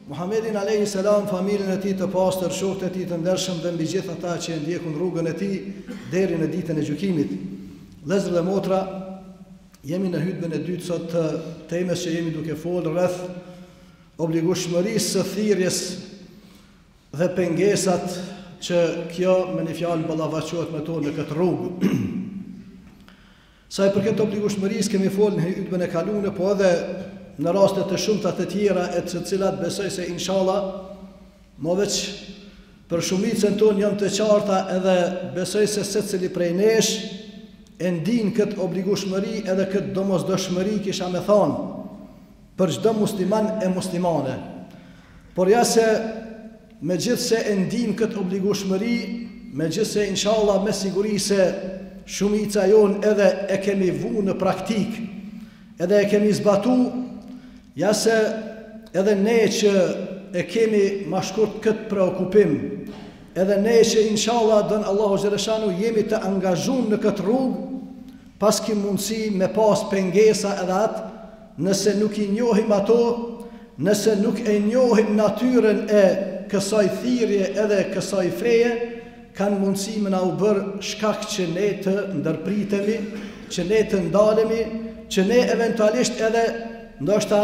Muhammedin alayhi salam, familjen e tij të pastër, shokët e tij të ndershëm dhe mbi gjithë ata që e ndjekun rrugën e tij deri në ditën e gjykimit. Vëllezër dhe motra, jemi në hutbën e dytë sot të temës që jemi duke folur rreth obligueshmërisë së thirrjes dhe pengesat që kjo me një fjalë ballavaçohet me to në këtë rrugë. Sa i përket obligueshmërisë kemi folur në hutbën e kaluar, po edhe në raste të shumta të tjera e të cilat besoj se inshallah më veç për shumicën tonë janë të qarta, edhe besoj se secili prej nesh e ndin këtë obligueshmëri edhe këtë domosdoshmëri, kisha me thonë, për çdo musliman e muslimane. Por ja se me gjithë se e ndin këtë obligueshmëri, me gjithë se inshallah me siguri se shumica jonë edhe e kemi vu në praktik, edhe e kemi zbatu, ja se edhe ne që e kemi ma shkurt këtë preokupim, edhe ne që inshallah dënë Allahu Gjereshanu jemi të angazhun në këtë rrugë, pas ki mundësi me pas pengesa edhe atë, nëse nuk i njohim ato, nëse nuk e njohim natyren e kësaj thirrje edhe kësaj feje, kanë mundësi me na u bërë shkak që ne të ndërpritemi, që ne të ndalemi, që ne eventualisht edhe ndoshta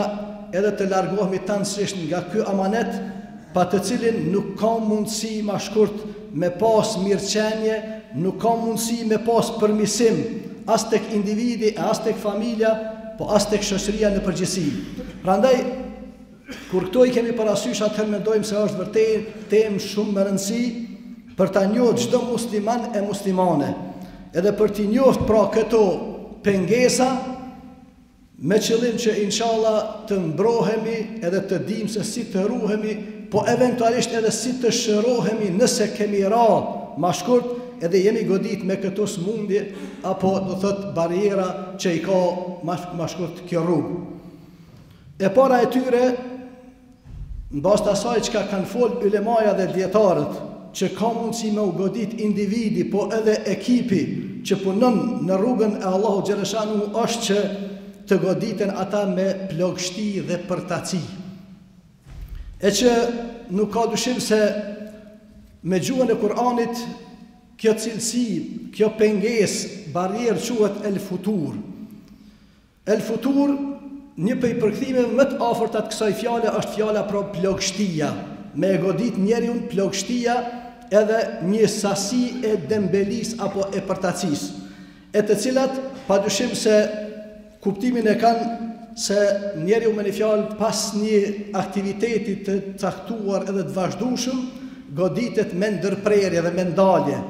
edhe të largohemi tanësisht nga ky amanet, pa të cilin nuk ka mundësi ma shkurt me pas mirëqenje, nuk ka mundësi me pas përmisim, as tek individi, as tek familja, po as tek shoqëria në përgjithësi. Prandaj, kur këto i kemi parasysh, atëherë mendojmë se është vërtet temë shumë me rëndësi për ta njohur çdo musliman e muslimane, edhe për t'i njohur pra këto pengesa, me qëllim që inshallah të mbrohemi edhe të dim se si të ruhemi, po eventualisht edhe si të shërohemi nëse kemi ra ma shkurt edhe jemi godit me këto smundje apo do thot bariera që i ka ma shkurt kjo rrugë. E para e tyre, në bazë të asaj që kanë folë ulemaja dhe dietarët, që ka mundësi me u godit individi, po edhe ekipi që punon në rrugën e Allahu Gjereshanu, është që të goditen ata me plagështi dhe përtaci. E që nuk ka dyshim se me gjuhën e Kur'anit kjo cilësi, kjo penges, barierë quhet el futur. El futur, një prej përkthimeve më të afërta të kësaj fjale është fjala pra plagështia, me e godit njeriun plagështia edhe një sasi e dembelis apo e përtacis, e të cilat padyshim se kuptimin e kanë se njeriu me një fjalë pas një aktiviteti të caktuar edhe të vazhdueshëm goditet me ndërprerje dhe me ndalje.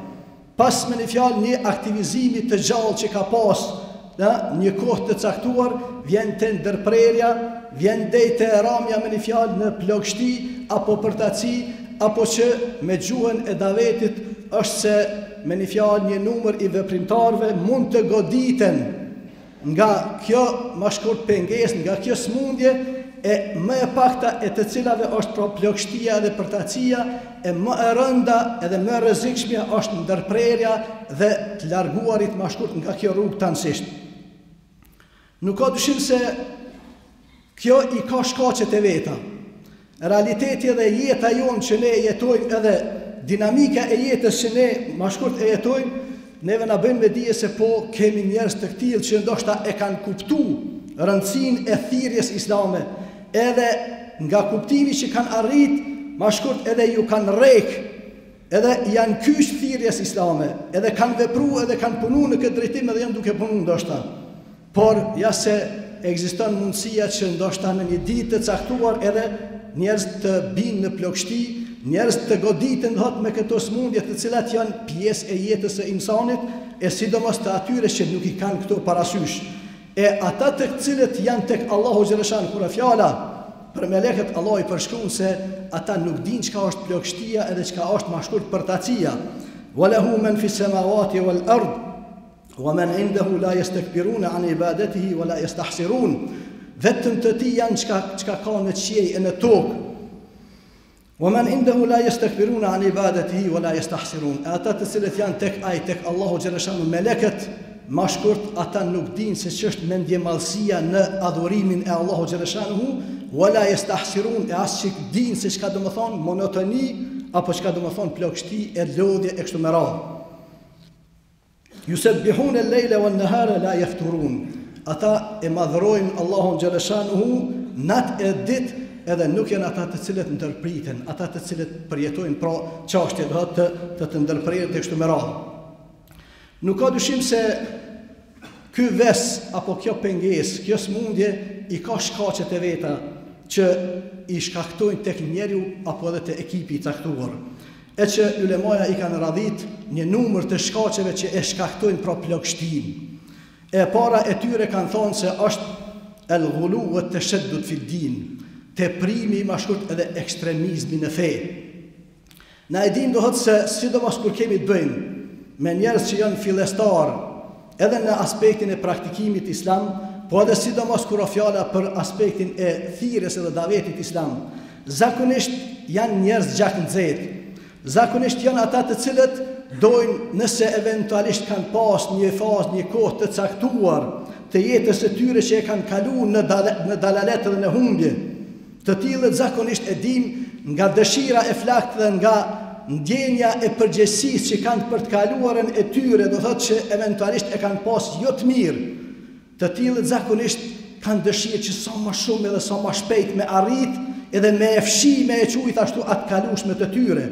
Pas me një fjalë një aktivizimi të gjallë që ka pas një kohë të caktuar, vjen të ndërprerja, vjen deri te ramja me një fjalë në plagështi apo përtaci, apo që me gjuhën e davetit është se me një fjalë një numër i veprimtarëve mund të goditen nga kjo ma shkurt penges, nga kjo smundje, e më e pakta e të cilave është pra plagështia dhe përtacia, e më e rënda edhe më e rrezikshmja është ndërprerja dhe të larguarit ma shkurt nga kjo rrugë tanësisht. Nuk ka dyshim se kjo i ka shkaqet e veta. Realiteti dhe jeta jonë që ne jetojmë, edhe dinamika e jetës që ne ma shkurt e jetojmë, neve na bëjmë me dije se po kemi njerëz të tillë që ndoshta e kanë kuptu rëndësinë e thirrjes islame, edhe nga kuptimi që kanë arrit, ma shkurt edhe ju kanë rrek, edhe janë kyç thirrjes islame, edhe kanë vepruar edhe kanë punuar në këtë drejtim edhe janë duke punuar ndoshta. Por ja se ekziston mundësia që ndoshta në një ditë të caktuar edhe njerëz të binë në plagështi, njerëz të goditen me këto smundje të cilat janë pjesë e jetës së insanit, e sidomos të atyre që nuk i kanë këto parasysh. E ata të cilët janë tek Allahu Gjereshan, kur fjala për melekët, Allah i përshkruan se ata nuk dinë çka është plagështia edhe çka është ma shkurt përtacia. Walahu man fi samawati wal ard, wa men indehu la yastakbiruna an ibadatihi wa la yastahsirun. Vetëm të ti janë çka ka në qiej e në tokë. Wa men indehu la yastakbiruna an ibadatihi wa la yastahsirun. Ata të cilët janë tek ai, tek Allahu xhaleshanu, melekët, ma shkurt ata nuk dinë se ç'është mendje mallësia në adhurimin e Allahu xhaleshanu, wala yastahsirun, e as që dinë se çka do të thonë monotoni apo çka do të thonë plagështi e lodhje e kështu me radhë. Yusabbihuna al-layla wan-nahara la yafturun. Ata e madhrojnë Allahun xhaleshanu natë e ditë, edhe nuk janë ata të cilët ndërpriten, ata të cilët përjetojnë pra çështje të ndërprerë të kështu me radhë. Nuk ka dyshim se ky ves apo kjo pengesë, kjo smundje i ka shkaqet e veta që i shkaktojnë tek njeriu apo edhe te ekipi i caktuar. E që ulemaja i kanë radhit një numër të shkaqeve që e shkaktojnë pra plagështinë. E para e tyre kanë thonë se është el-ghulu wa at-tashaddud fi d-din, teprimi ma shkurt edhe ekstremizmi në fe. Na e dim dohet se sidomos kur kemi të bëjmë me njerëz që janë fillestar edhe në aspektin e praktikimit islam, po edhe sidomos kur o fjala për aspektin e thirrjes edhe davetit islam, zakonisht janë njerëz gjaknxehtë. Zakonisht janë ata të cilët dojnë, nëse eventualisht kanë pas një fazë, një kohë të caktuar të jetës së tyre që e kanë kaluar në dalalet dhe në humbje, të tillët zakonisht e dim nga dëshira e flakt dhe nga ndjenja e përgjegjësisë që kanë për të kaluarën e tyre, do thotë që eventualisht e kanë pas jo të mirë. Të tillët zakonisht kanë dëshirë që sa më shumë edhe sa më shpejt me arrit edhe me e fshi, me e quajt ashtu atë kalueshme të tyre.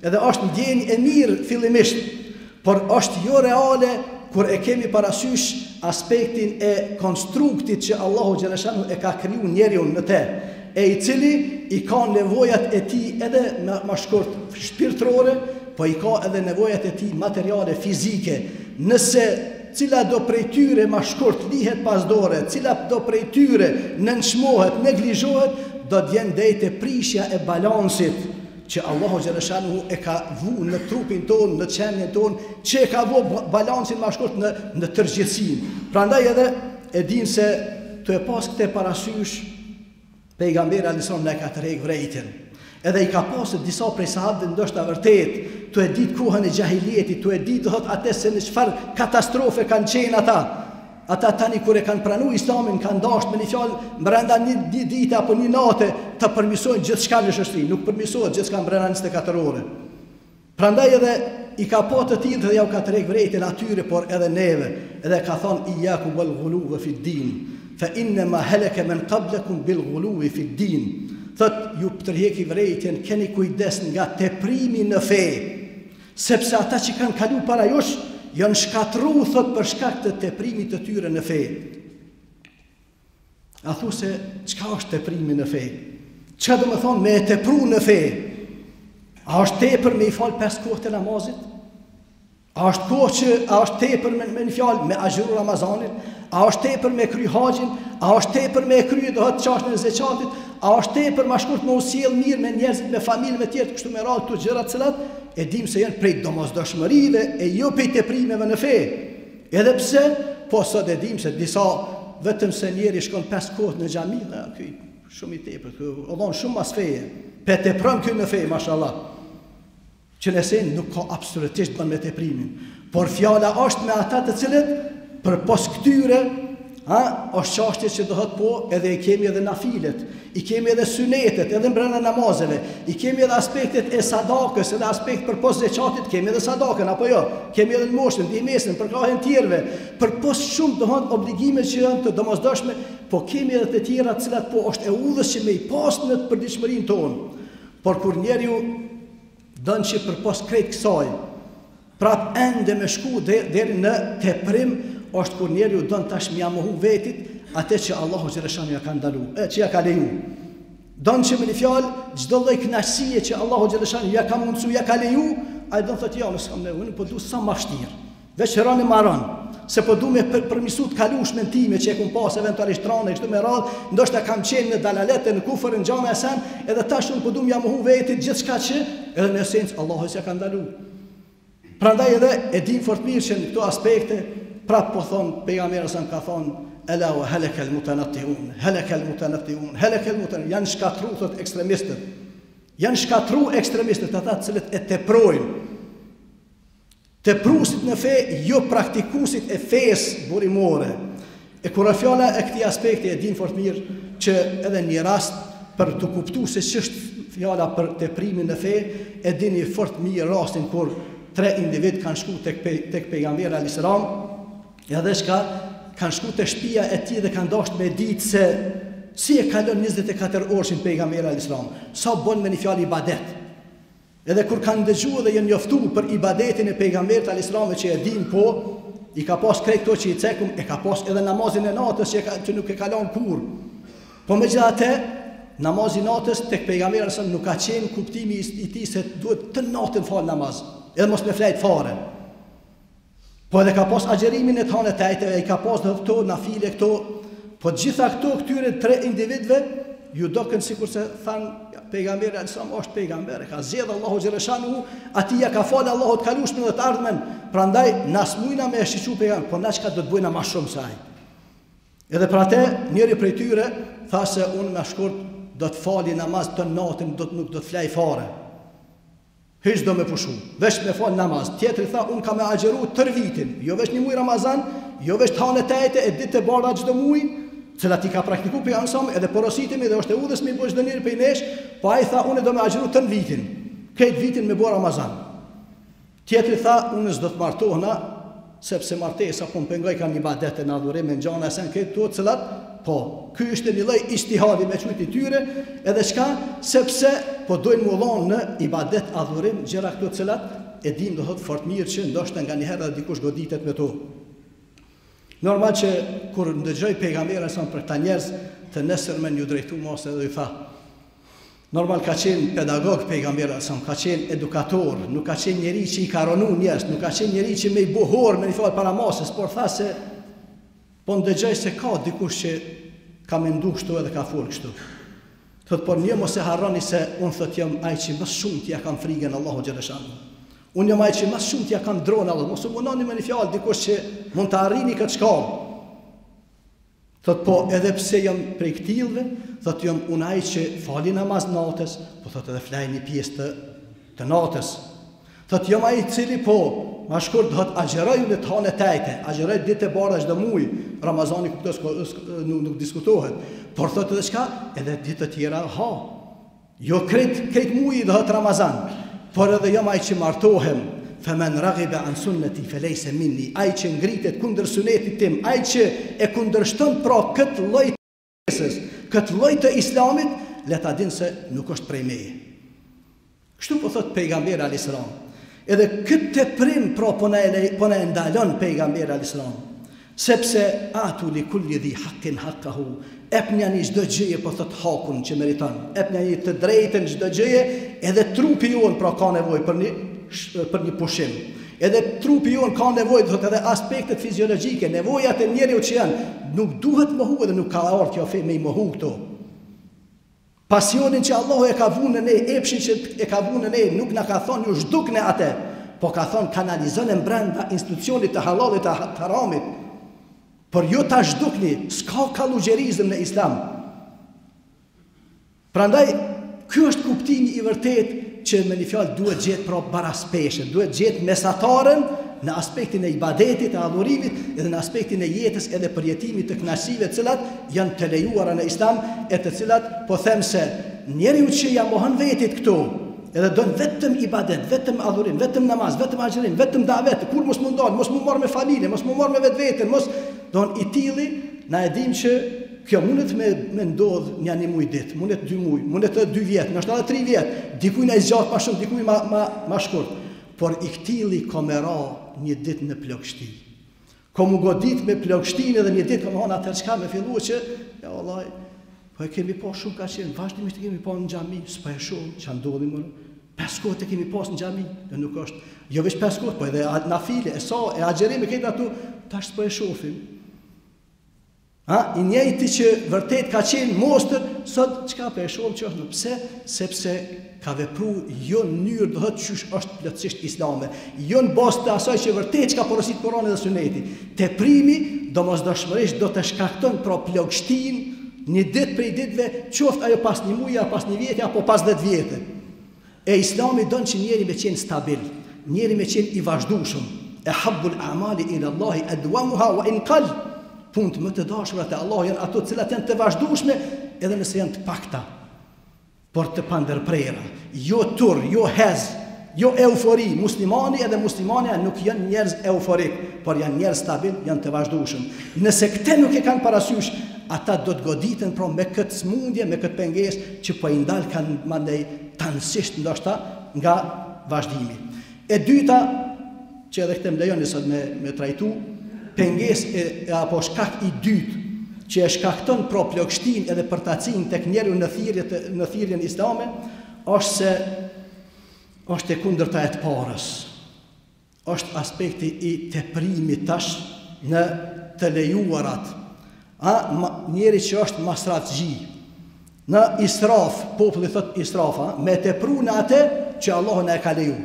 Edhe është ndjenjë e mirë fillimisht, por është jo reale kur e kemi parasysh aspektin e konstruktit që Allahu xhaleshanu e ka kriju njeriu në te, e i cili i ka nevojat e tij edhe më shkurt shpirtërore, po i ka edhe nevojat e tij materiale, fizike. Nëse cila do prej tyre më shkurt lihet pas dore, cila do prej tyre nënçmohet, neglizhohet, do të jenë drejtë prishja e balansit që Allahu xhaleshanu e ka vu në trupin tonë, në qenjen tonë, që e ka vu balansin më shkurt në tërgjithësinë. Prandaj edhe e dim se të e pas këtë parasysh, pejgamberi alison ne ka tërheq vrejtjen. Edhe i ka pasur disa prej sahabëve ndoshta vërtet, tu e ditë kohën e xahilietit, tu e ditë thot atë se në çfarë katastrofe kanë qenë ata. Ata tani kur e kanë pranuar Islamin, kanë dashur me një fjalë brenda një dite apo një nate të përmirësojnë gjithçka në shoqëri, nuk përmirësohet gjithçka brenda 24 ore. Prandaj edhe i ka pa të tillë dhe ja u ka tërheq vrejtjen atyre, por edhe neve, edhe ka thonë iyyakum wal ghuluw fi d-din, fa inma halaka man qablakum bil ghuluw fi d-din. Thot ju tërheqi vrejtjen, keni kujdes nga teprimi në fe, sepse ata që kanë kaluar para jush janë shkatru, thot, për shkak të teprimit të tyre në fe. A thu se, qka është teprimi në fe? Qa do më thonë me e tepru në fe? A është tepër me i falë 5 kohë të namazit? A është kohë që, a është tepër me një fjalë me agjëru Ramazanin? A është tepër me kry haxhin? A është tepër me kry do të çashtën e zeqatit? A është tepër ma shkurt me usjell mirë me njerëzit, me familje, me tjerë, kështu me radhë këto gjëra të cilat e dim se janë prej domosdoshmërive e jo prej teprimeve në fe. Edhe pse, po sot e dim se disa vetëm se njeri shkon 5 kohë në xhami, ky shumë i tepër, ky odon shumë mas feje. Pe tepron ky në fe, mashallah. Që nëse nuk ka absolutisht bën me teprimin, por fjala është me ata të cilët për pos këtyre, është çështje që dohet po edhe i kemi edhe nafilet, i kemi edhe sunetet, edhe brenda namazeve, i kemi edhe aspektet e sadakës, edhe aspekt për pos zeqatit, kemi edhe sadakën, apo jo, kemi edhe në moshën, ndihmesën, për krahën tjerëve, për pos shumë dohet obligime që janë të domosdoshme, po kemi edhe të tjera të cilat po është e udhës që me i pas në përditshmërinë tonë. Por kur njeriu dënë që për pos krejt kësaj, prap ende me shku deri në teprim, është kur njeriu dënë tash mja mohu vetit atë që Allahu xhaleshanu ja ka ndalu, që ja ka leju. Dënë që me një fjalë, çdo lloj kënaqësie që Allahu xhaleshanu ja ka mundsu, ja ka leju, ai do thotë ja, s'kam nevojë, po du sa më vështirë. Veç rani marron, se po du me përmisu të kalueshmën time që e kum pas eventualisht trane kështu me radhë, ndoshta kam qenë në dalalete, në kufër, në xhame e sen, edhe tash unë po du m'ja mohu vetit gjithçka që edhe në esencë Allahu s'ja ka ndalu. Prandaj edhe e dim fort mirë që në këto aspekte prap po thonë, pejgamberi sa ka thonë, ela wa halakal mutanatti'un, halakal mutanatti'un, halakal mutanatti'un, janë shkatru thot ekstremistët. Janë shkatru ekstremistët, ata cilët e teprojnë. Teprusit në fe, jo praktikusit e fesë burimore. E kur fjala e këtij aspekti e din fort mirë që edhe një rast për të kuptuar se ç'është fjala për teprimin në fe, e dini fort mirë rastin kur 3 individ kanë shku tek pejgamberi alayhis salam, edhe shka kanë shku te shtëpia e tij dhe kanë dashur me ditë se si e kalon 24 orëshin pejgamberi alayhis salam, sa bën me një fjalë ibadet. Edhe kur kanë dëgjuar dhe janë njoftuar për ibadetin e pejgamberit alayhis salam që e din po, i ka pas krejt këto që i cekum, e ka pas edhe namazin e natës që nuk e kalon kur. Po megjithatë, namazi natës tek pejgamberi alayhis salam nuk ka qenë kuptimi i tij se duhet të natën fal namaz, edhe mos me flejt fare. Po edhe ka pas agjerimin e tonë të ajteve, i ka pas dhe këto, nafile këto, po gjitha këto këtyre 3 individve, ju doken sikur se thanë, pejgamberi alayhis salam është pejgamber, ka zgjedhur Allahu xhaleshanu, atij ka falë Allahu të kalueshme dhe të ardhmen, prandaj na smujna me shiqu pejgamber, po na çka do të bëjna më shumë se ai. Edhe për atë njëri prej tyre tha se unë më shkurt do të fali namaz të natën, nuk do të flaj fare. Hiç do me pushu, veç me fal namaz. Tjetri tha, unë ka me agjeru tër vitin, jo veç një muj Ramazan, jo veç të hanë e e ditë e barda çdo muj, cilat i ka praktiku për janë edhe porositimi dhe është e udhës me i bëjsh dhe njëri për i nesh, po a i tha, unë do me agjeru tër vitin, këtë vitin me bo Ramazan. Tjetri tha, unë s'do të martohna, sepse martesa po më pengoj ka një badete në adhurim e në gjana e sen këtë të cilat, po, ky është një lloj istihadi me qujt i tyre, edhe shka, sepse po dojnë mu dhonë në ibadet adhurim, gjëra këto cilat, e dim do thot fort mirë që ndoshta nga një herë dhe dikush goditet me to. Normal që kur ndëgjoj pejgamberi sa për këta njerëz të nesërmen ju drejtu mos edhe i tha. Normal ka qenë pedagog pejgamberi sa, ka qenë edukator, nuk ka qenë njeri që i ka ronu njerëz, nuk ka qenë njeri që me i buhor me një fjalë para masës, por tha se po ndëgjoj se ka dikush që ka mendu kështu edhe ka fol kështu. Thot por një mos e harroni se unë thot jam ai që më shumë t'ia kam frikën Allahu xhaleshanu. Unë jam ai që më shumë t'ia kam dronë Allah, mos u munoni me një fjalë dikush që mund të arrini këtë shkallë. Thot po edhe pse jam prej këtillëve, thot jam unë ai që fali namaz natës, po thot edhe flaj një pjesë të natës. Thot jam ai i cili po ma shkurt do të agjeroj në të hanë e tajte, agjeroj ditë e bardha çdo muaj, Ramazani kuptos nuk diskutohet, por thot edhe çka, edhe ditë të tjera ha. Jo krejt muaj do të Ramazan, por edhe jam ai që martohem, femen raghiba an sunnati felejse minni, ai që ngritet kundër sunetit tim, ai që e kundërshton pra këtë lloj të fesës, këtë lloj të islamit, le ta din se nuk është prej meje. Kështu po thot pejgamberi alayhis salam. Edhe këtë teprim pra po na e ndalon pejgamberi alayhis salam, sepse atu li kulli dhi haqqin haqqahu, epnjani çdo gjëje po thot hakun që meriton, epnjani të drejtën çdo gjëje, edhe trupi jon pra ka nevojë për një pushim. Edhe trupi jon ka nevojë thot edhe aspektet fiziologjike, nevojat e njeriu që janë, nuk duhet mohu edhe nuk ka ardhur kjo fe me i mohu këto. Pasionin që Allahu e ka vunë në ne, epshin që e ka vunë në ne, nuk na ka thonë ju zhdukne atë, po ka thonë kanalizon e mbrenda institucionit të halalit të haramit. Por jo ta zhdukni, s'ka kallugjerizëm në islam. Prandaj, ky është kuptimi i vërtet që me një fjalë duhet gjetë pra baraspeshe, duhet gjetë mesataren në aspektin e ibadetit, e adhurimit, edhe në aspektin e jetës edhe përjetimit të kënaqësive të cilat janë të lejuara në islam, e të cilat po them se njeriu që ja mohon vetit këto, edhe don vetëm ibadet, vetëm adhurim, vetëm namaz, vetëm agjerim, vetëm davet, kur mos mundon, mos mu marr me familje, mos mu marr me vetveten, mos don i tilli, na e dim që kjo mundet me ndodh një muj ditë, mundet 2 muj, mundet 2 vjet, ndoshta 3 vjet, dikujt ai zgjat më shumë, dikujt më shkurt. Por i këtilli ka me ra një ditë në plagështi. Ka mu godit me plagështinë edhe një ditë ka më hanë atër qka me fillu që, ja vallaj, po e kemi pas shumë ka qenë, vazhdimisht e kemi pas në xhami, s'pa e shumë, që ndodhi më, 5 kohët e kemi pas në xhami, dhe nuk është, jo veç 5 kohët, po edhe na file, e sa, e agjerimi këtë atu, tash s'pa e shofim. I njëjti që vërtet ka qenë mostër, sot çka po e shohim që është pse? Sepse ka vepruar jo në mënyrë do thotë çysh është plotësisht islame, jo në bazë të asaj që vërtet ka porosit Kurani dhe Suneti. Teprimi domosdoshmërisht do të shkakton pra plagështin një ditë prej ditëve, qoftë ajo pas një muaji, pas një vjeti apo pas 10 vjetë. E Islami don që njeri me qenë stabil, njeri me qenë i vazhdueshëm. E habbul a'mali ila Allahi adwamuha wa in qall. Punë më të dashura te Allah janë ato të cilat janë të vazhdueshme edhe nëse janë të pakta, por të pandërprera, jo tur, jo hez, jo eufori. Muslimani edhe muslimania nuk janë njerëz euforik, por janë njerëz stabil, janë të vazhdueshëm. Nëse këte nuk e kanë parasysh, ata do të goditen pra me këtë smundje, me këtë pengesë që po i ndal kanë mandej tanësisht ndoshta nga vazhdimi. E dyta, që edhe këtë më lejoni sot me trajtu, pengesë apo shkak i dytë që e shkakton pra plagështinë edhe përtacin tek njeriu në thirrjen islame, është se është e kundërta e të parës. Është aspekti i teprimit tash në të lejuarat. Njeri që është masrafxhi, në israf, populli thot israf, me tepru në atë që Allahu na e ka leju.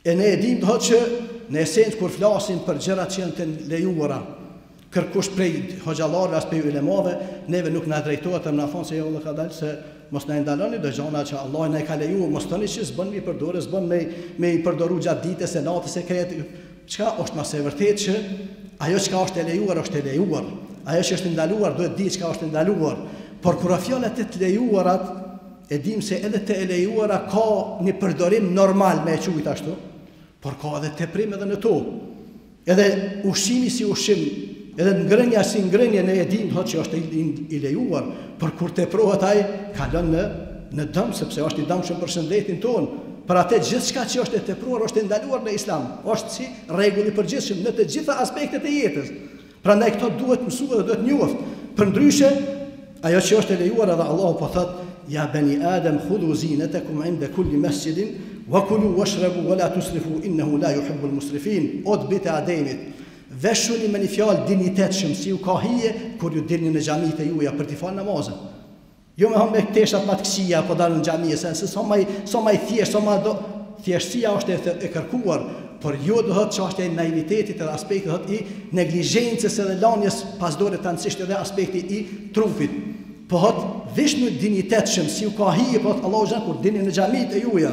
E ne e dim thotë që në esencë kur flasim për gjërat që janë të lejuara, kërkush prej hoxhallarëve as prej ulemave, neve nuk na drejtohet më na thonë se jo Allah ka dalë se mos na ndaloni do gjëra që Allah na e ka lejuar, mos thoni që s'bën mi përdorë, s'bën me i përdoru gjatë ditës e natës e kretë. Çka është më së vërtetë që ajo çka është e lejuar është e lejuar. Ajo që është ndaluar duhet di çka është ndaluar. Por kur fjalët e të lejuarat e dim se edhe të e lejuara ka një përdorim normal me e quajt ashtu, por ka edhe teprim edhe në to. Edhe ushqimi si ushqim, edhe ngrënja si ngrënje ne e dim thotë që është i lejuar, por kur teprohet ai kalon në dëm sepse është i dëmshëm për shëndetin ton. Për atë gjithçka që është e tepruar është e ndaluar në Islam, është si rregull i përgjithshëm në të gjitha aspektet e jetës. Prandaj këto duhet mësuar dhe duhet njoft. Përndryshe, ajo që është e lejuar edhe Allahu po thotë ja bani Adam khudhu zinatakum 'inda kulli masjidin wa kulu washrabu wa la tusrifu innahu la yuhibbul musrifin. O të bitë Ademit, veshuni me një fjalë dinitetshëm si u ka hije kur ju dilni në xhamitë e juaja për të falë namazin. Jo me humbe teshat më të këqija apo dalën në xhami, se sa më thjesht, sa më do thjeshtësia është e kërkuar, por jo do thotë çështja e naivitetit edhe aspekti thotë i neglizhencës edhe lanjes pas dore tanësisht edhe aspekti i trupit. Po thotë veshni dinitetshëm si u ka hije po Allahu xhan kur dilni në xhamitë e juaja.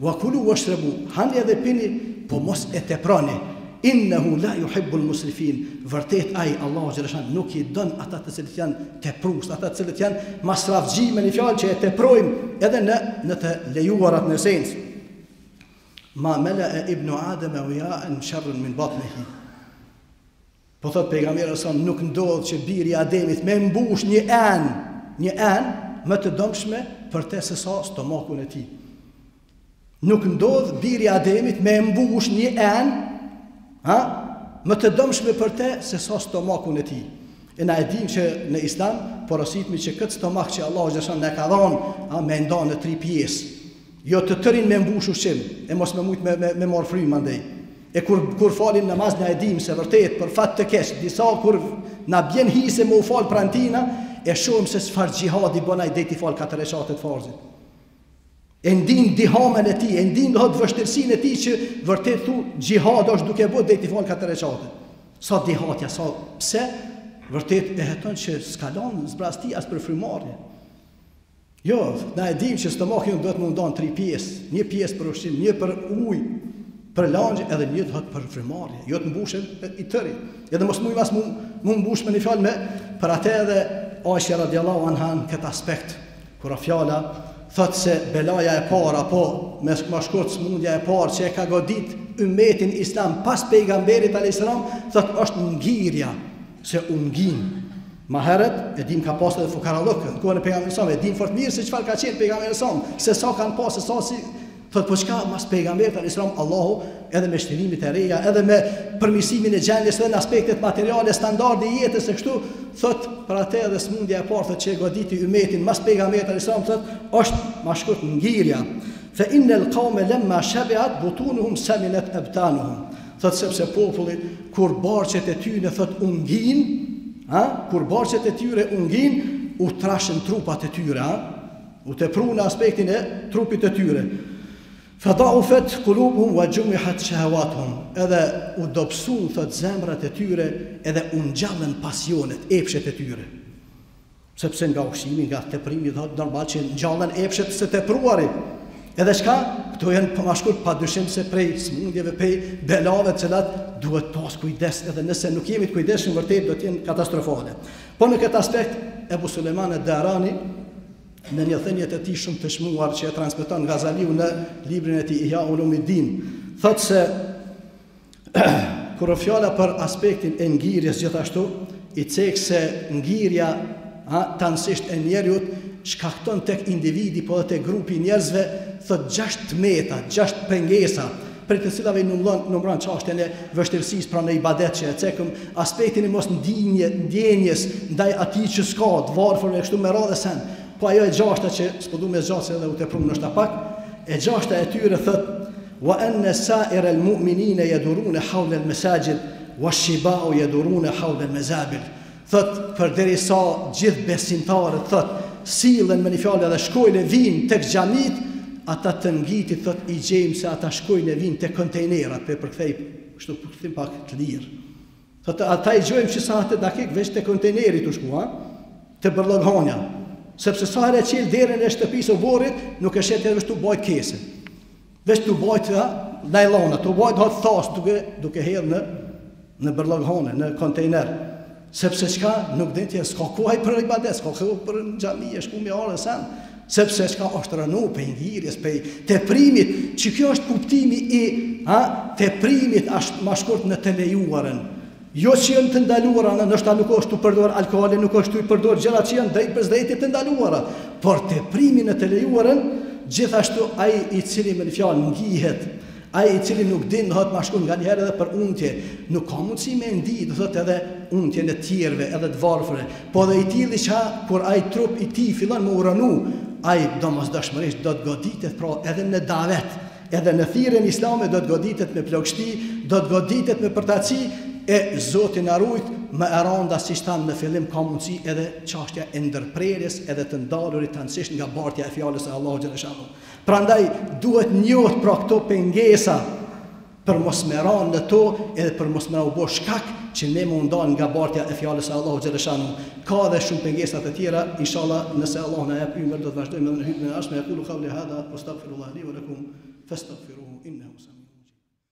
Wa kulu washrabu, hani edhe pini, po mos e teproni. Innehu la yuhibbul musrifin. Vërtet ai Allahu xhaleshan nuk i don ata të cilët janë teprus, ata të cilët janë masrafxhi me një fjalë që e teprojnë edhe në të lejuarat në esencë. Ma mala ibnu Adem wi'an sharrun min batnihi. Po thot pejgamberi sa nuk ndodh që biri i Ademit me mbush një an më të dëmshme për te se sa stomakun e tij. Nuk ndodh biri i Ademit me mbush një an më të dëmshme për te se sa stomakun e tij. E na e dim që në Islam porositmi që këtë stomak që Allahu xhaleshan na ka dhënë me ndan në 3 pjesë. Jo të tërin me mbush ushqim, e mos me mujt me marr frymë andej. E kur falim namaz na e dim se vërtet për fat të keq, disa kur na bjen hise me u fal prantina, e shohim se çfarë xhihadi bën ai deri të fal 4 rekate të farzit. E ndin dihamen e tij, e ndin do të vështirësinë e tij që vërtet thu xhihad është duke bërë deri të fal 4 rekate. Sa dihatja, sa pse vërtet e heton që skalon zbrasti as për frymarrje. Jo, na e dim që stomaku duhet më ndan 3 pjesë, një pjesë për ushqim, një për ujë, për lanxhe edhe një do të për frymarrje, jo të mbushen i tëri. Edhe mos mujm as mu mbush me një fjalë me për atë edhe Aisha radhiyallahu anha në këtë aspekt kur fjala thotë se belaja e parë apo me shkurt smundja e parë që e ka godit ummetin islam pas pejgamberit alayhis salam thotë është ngirja se u ngin. Ma herët e dim ka pasur edhe fukarallok në kohën e pejgamberit sa e dim fort mirë se çfarë ka qenë pejgamberi sa se sa kanë pasur sa si thotë po çka mas pejgamberit alayhis salam Allahu edhe me shtirimet e reja edhe me përmirësimin e gjendjes edhe në aspektet materiale standardi i jetës e kështu thotë për atë edhe smundja e parë thotë që goditi ummetin mas pejgamberit alayhis salam thotë është ma shkurt ngirja fa innal qawma lamma shabi'at butunuhum saminat abtanuhum thot sepse populli kur barqet e tyre thot ungin, kur barqet e tyre ungin, u trashën trupat e tyre, u tepru në aspektin e trupit e tyre. Fadaufet qulubuhum wa jumihat shahawatuhum, edhe u dobësun thot zemrat e tyre, edhe u ngjallën pasionet, epshet e tyre. Sepse nga ushqimi, nga teprimi, thot normal që ngjallën epshet së tepruari. Edhe çka? Këto janë pamashkurt padyshim se prej smundjeve, prej belave të cilat duhet pas kujdes, edhe nëse nuk jemi të kujdesshëm vërtet do të jenë katastrofale. Po në këtë aspekt Ebu Sulejman ad-Darani në një thënie të tij shumë të çmuar që e transmeton Ghazaliu në librin e tij Ihya Ulumuddin, thotë se kur fjala për aspektin e ngirjes gjithashtu, i cek se ngirja tanësisht e njerëzit shkakton tek individi po edhe tek grupi njerëzve, thot 6 tmeta, 6 pengesa, për të cilave numëron çështjen e vështirësisë pranë ibadet që e cekëm, aspektin e mos ndjenjes ndaj atij që s'ka, të varfër e kështu me radhë sen. Po ajo e gjashta që s'po du me zgjatëse edhe u teprum ndoshta pak, e gjashta e tyre thot wa anna sa'ira al-mu'minina yaduruna hawla al-masajid wash-shiba'u yaduruna hawla al-mazabil. Thot përderisa gjithë besimtarët thot sillen me një fjalë dhe shkojnë e vinë tek xhamit, ata të ngitit thot i gjejmë se ata shkojnë e vinë tek kontejnerat, përkthej kështu përkthim pak të lirë. Thot ata i gjojmë që sa të dakik veç te kontejneri të shku, te bërllogjonja. Sepse sa herë qel derën e shtëpisë o borrit, nuk e shet edhe veç tu bajt kese. Veç tu bajt najlona, tu bajt hot thas duke hedhë në bërllogjonje, në kontejner. Sepse çka nuk din ti s'ka kohë për ibadet, s'ka kohë për xhami, shku me orën sen. Sepse çka është rënë pe ngirjes, pe teprimit, që kjo është kuptimi i teprimit është më shkurt në të lejuarën. Jo që janë të ndaluara, ndoshta nuk është të përdor alkoolin, nuk është të përdor gjëra që janë drejt për drejtë të ndaluara, por teprimi në të lejuarën, gjithashtu ai i cili me fjalë ngihet, ai i cili nuk din do të mashkon nga një herë edhe për untje, nuk ka mundësi me ndi, do thotë edhe untjen e tjerëve, edhe të varfëre. Po dhe i tilli që kur ai trup i tij fillon me uranu, ai domosdoshmërisht do të goditet pra edhe në davet, edhe në thirrjen islame do të goditet me plagështi, do të goditet me përtaci, e Zoti na rujt më e randa si stan në fillim ka mundësi edhe çështja e ndërprerjes edhe të ndalurit tanësisht nga bartja e fjalës së Allahut xhaleshanu. Prandaj duhet njohur pra këto pengesa për mos me ranë në to edhe për mos me u bë shkak që ne më ndal nga bartja e fjalës së Allahut xhaleshanu. Ka dhe shumë pengesa të tjera, inshallah nëse Allah na jep ymër do të vazhdojmë në hutën e ashme. Yaqulu qawli hadha wastaghfirullaha li wa lakum fastaghfiruhu innahu